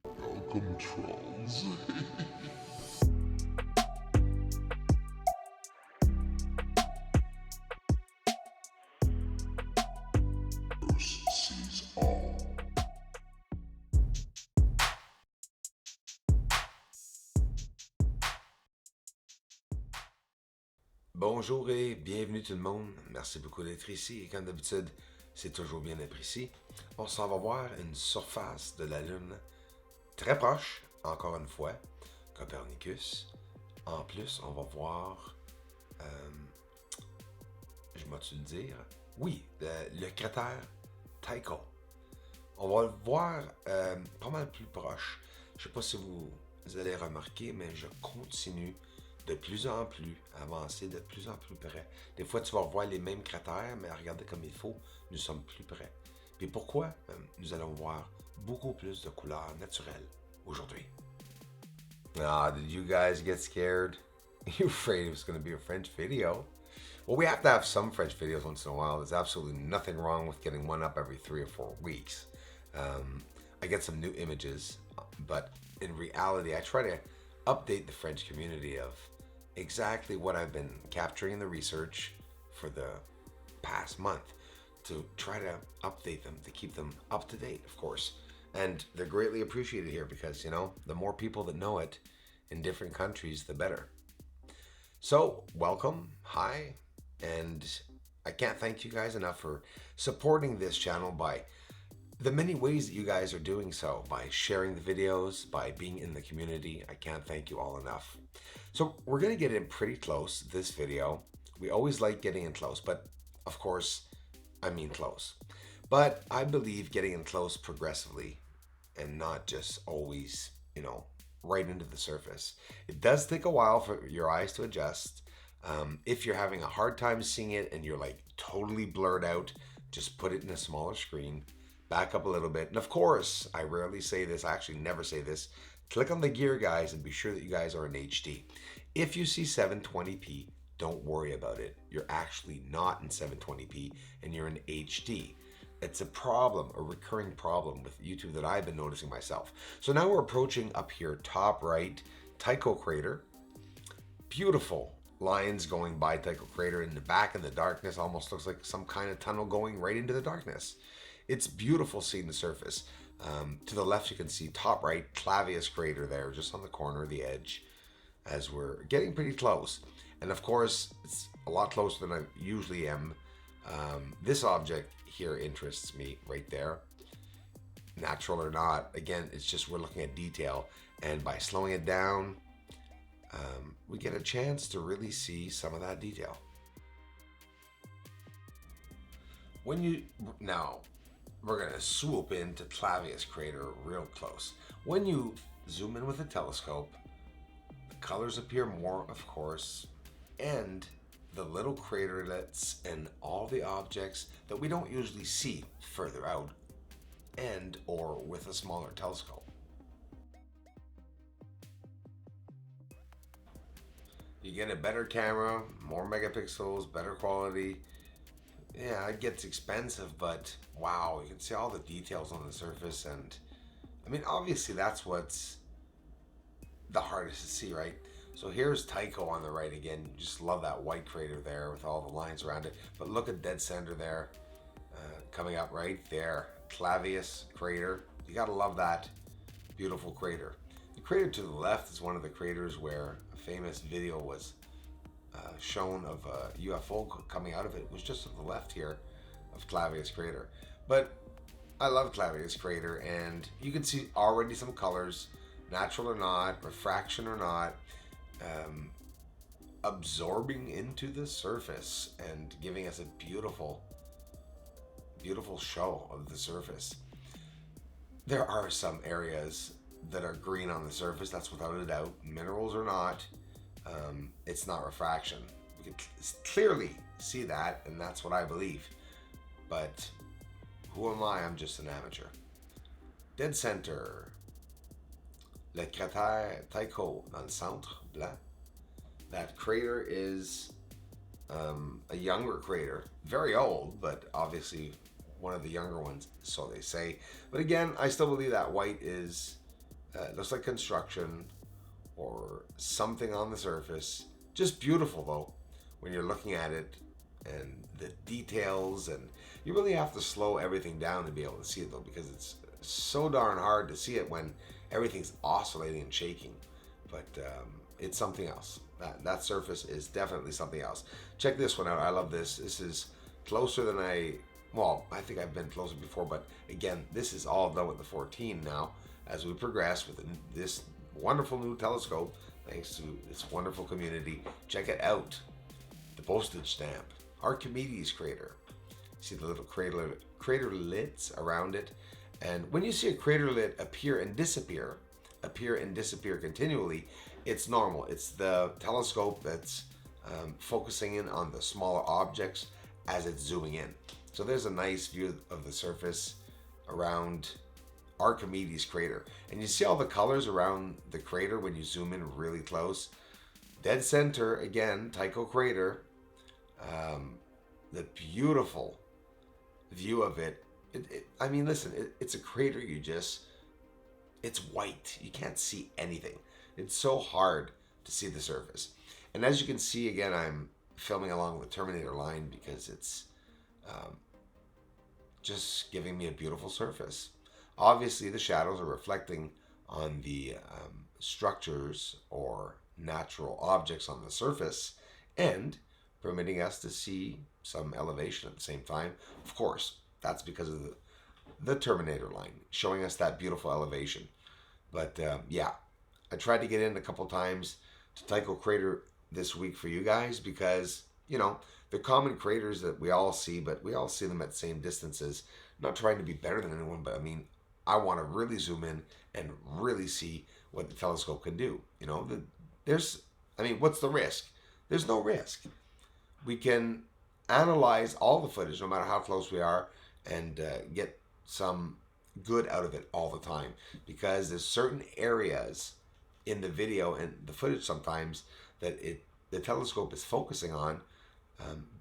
Welcome, trolls. First sees all. Bonjour et bienvenue tout le monde. Merci beaucoup d'être ici et comme d'habitude, c'est toujours bien d'être ici. On s'en va voir une surface de la Lune très proche, encore une fois, Copernicus. En plus, on va voir, je m'as-tu le dire? Oui, le cratère Tycho. On va le voir pas mal plus proche. Je sais pas si vous allez remarquer, mais je continue de plus en plus avancer, de plus en plus près. Des fois, tu vas voir les mêmes cratères, mais à regarder comme il faut, nous sommes plus près. Puis pourquoi? Nous allons voir beaucoup plus de couleurs naturelles aujourd'hui. Ah, did you guys get scared? You afraid it was going to be a French video? Well, we have to have some French videos once in a while. There's absolutely nothing wrong with getting one up every 3 or 4 weeks. I get some new images, but in reality, I try to update the French community of exactly what I've been capturing in the research for the past month to try to update them, to keep them up to date, of course. And they're greatly appreciated here because, you know, the more people that know it in different countries, the better. So, welcome, hi, and I can't thank you guys enough for supporting this channel by the many ways that you guys are doing so, by sharing the videos, by being in the community. I can't thank you all enough. So we're gonna get in pretty close this video. We always like getting in close, but of course, I mean close. But I believe getting in close progressively and not just always, you know, right into the surface. It does take a while for your eyes to adjust. If you're having a hard time seeing it and you're like totally blurred out, just put it in a smaller screen, back up a little bit. And of course, I rarely say this, I actually never say this, click on the gear guys and be sure that you guys are in HD. If you see 720p, don't worry about it. You're actually not in 720p and you're in HD. It's a problem, a recurring problem with YouTube that I've been noticing myself. So now we're approaching up here, top right, Tycho crater. Beautiful lines going by Tycho crater. In the back in the darkness, almost looks like some kind of tunnel going right into the darkness. It's beautiful seeing the surface. To the left, you can see top right, Clavius crater there, just on the corner of the edge, as we're getting pretty close. And of course, it's a lot closer than I usually am. This object here interests me right there. Natural or not, again, it's just we're looking at detail. And by slowing it down, we get a chance to really see some of that detail. Now, we're gonna swoop into Clavius crater real close. When you zoom in with a telescope, the colors appear more, of course, and the little craterlets and all the objects that we don't usually see further out and or with a smaller telescope. You get a better camera, more megapixels, better quality. Yeah, it gets expensive, but wow, you can see all the details on the surface. And I mean, obviously that's what's the hardest to see, right? So here's Tycho on the right again. You just love that white crater there with all the lines around it. But look at dead center there, coming up right there. Clavius crater. You gotta love that beautiful crater. The crater to the left is one of the craters where a famous video was shown of a UFO coming out of it. It was just to the left here of Clavius crater. But I love Clavius crater, and you can see already some colors, natural or not, refraction or not, absorbing into the surface and giving us a beautiful, beautiful show of the surface. There are some areas that are green on the surface, that's without a doubt. Minerals or not, it's not refraction. We can clearly see that, and that's what I believe. But who am I? I'm just an amateur. Dead center. Le cratère Tycho dans le centre blanc. That crater is a younger crater, very old, but obviously one of the younger ones, so they say. But again, I still believe that white is looks like construction or something on the surface. Just beautiful though, when you're looking at it and the details, and you really have to slow everything down to be able to see it though, because it's so darn hard to see it when everything's oscillating and shaking. But it's something else. That surface is definitely something else. Check this one out. I love this. This is closer than I think I've been closer before, but again, this is all done with the 14 now as we progress with this wonderful new telescope, thanks to this wonderful community. Check it out. The postage stamp. Archimedes crater. See the little craterlets around it. And when you see a craterlet appear and disappear continually, it's normal. It's the telescope that's focusing in on the smaller objects as it's zooming in. So there's a nice view of the surface around Archimedes crater. And you see all the colors around the crater when you zoom in really close. Dead center, again, Tycho crater. The beautiful view of it. I mean, listen, it's a crater. It's white. You can't see anything. It's so hard to see the surface. And as you can see, again, I'm filming along the Terminator line because it's just giving me a beautiful surface. Obviously, the shadows are reflecting on the structures or natural objects on the surface and permitting us to see some elevation at the same time. Of course, that's because of the Terminator line showing us that beautiful elevation. But yeah, I tried to get in a couple times to Tycho crater this week for you guys because, you know, they're common craters that we all see, but we all see them at the same distances. I'm not trying to be better than anyone, but I mean, I want to really zoom in and really see what the telescope can do. You know, what's the risk? There's no risk. We can analyze all the footage, no matter how close we are, and get some good out of it all the time, because there's certain areas in the video and the footage sometimes that the telescope is focusing on,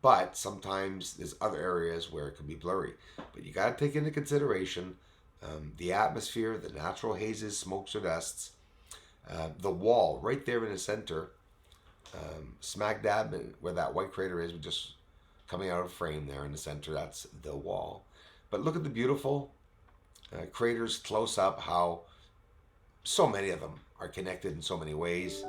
but sometimes there's other areas where it can be blurry. But you got to take into consideration the atmosphere, the natural hazes, smokes or dusts, the wall right there in the center, smack dab where that white crater is, just coming out of frame there in the center. That's the wall. But look at the beautiful craters close up, how so many of them are connected in so many ways.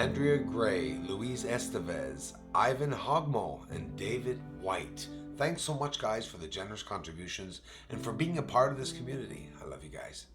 Andrea Gray, Louise Estevez, Ivan Hogmo, and David White. Thanks so much, guys, for the generous contributions and for being a part of this community. I love you guys.